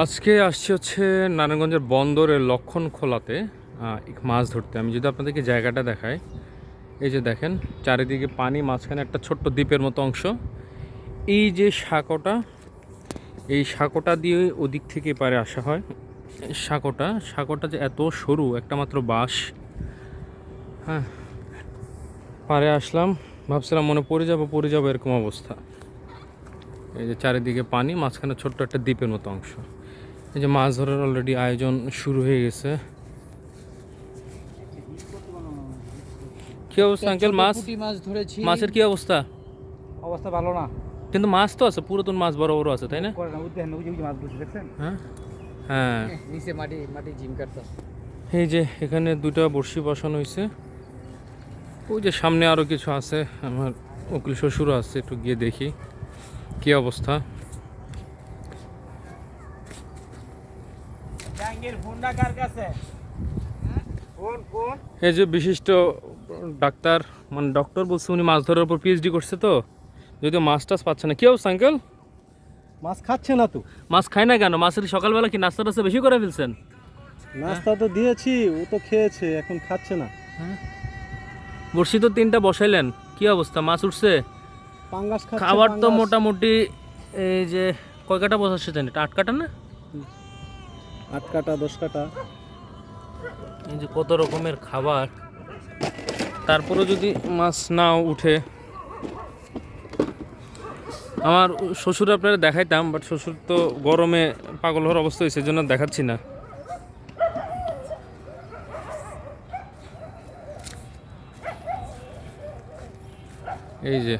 আজকে আসছি হচ্ছে নারায়ণগঞ্জের বন্দরের লক্ষণখোলাতে মাছ ধরতে। আমি যদি আপনাদেরকে জায়গাটা দেখাই, এই যে দেখেন চারিদিকে পানি, মাঝখানে একটা ছোট্ট দ্বীপের মতো অংশ। এই যে সাঁকোটা, এই সাঁকোটা দিয়ে ওদিক থেকে পারে আসা হয়। সাঁকোটা যে এত সরু, একটা মাত্র বাঁশ। হ্যাঁ, পারে আসলাম, ভাবছিলাম মনে পড়ে যাবো এরকম অবস্থা। এই যে চারিদিকে পানি, মাঝখানে ছোট্ট একটা দ্বীপের মতো অংশ। এই যে মাছ ধরার অলরেডি আয়োজন শুরু হয়ে গেছে। কি অবস্থা আঙ্কেল? মাছ ধরেছি। মাছের কি অবস্থা? অবস্থা ভালো না, কিন্তু মাছ তো আছে, পুরাতন মাছ বড় বড় আছে, তাই না? হ্যাঁ হ্যাঁ, নিচে মাটি মাটি জিম কাটতেছে। এই যে এখানে দুইটা বড়শি বসানো হয়েছে। ওই যে সামনে আরো কিছু আছে, আমার উকিল শ্বশুর আছে, একটু গিয়ে দেখি কি অবস্থা। এই যে বিশিষ্ট ডাক্তার, মানে ডক্টর বলছে, উনি মাছ ধরার উপর পিএইচডি করছে, তো যদিও মাছ টাছ পাচ্ছে না। কি অবস্থা আঙ্কেল? মাছ খাচ্ছে না তো। মাছ খায় না কেন? মাছের সকালবেলা কি নাস্তা টাস্তা বেশি করে ফেলছেন? নাস্তা তো দিয়েছি, ও তো খেয়েছে, এখন খাচ্ছে না। বড়শি তো 3টা বসাইলেন, কি অবস্থা? মাছ উঠছে? পাঙ্গাস খাচ্ছে। খাবার তো পাঙ্গাস। মোটামুটি এই যে কয় কাটা বসাচ্ছে জানি, এটা 8 কাটা না? 8 কাটা 10 কাটা। এই যে কত রকমের খাবার, তারপরে যদি মাছ নাও উঠে। আমার শ্বশুর আপনারা দেখাইতাম, বাট শ্বশুর তো গরমে পাগল হওয়ার অবস্থা হয়েছে, জন্য দেখাচ্ছি না। এই যে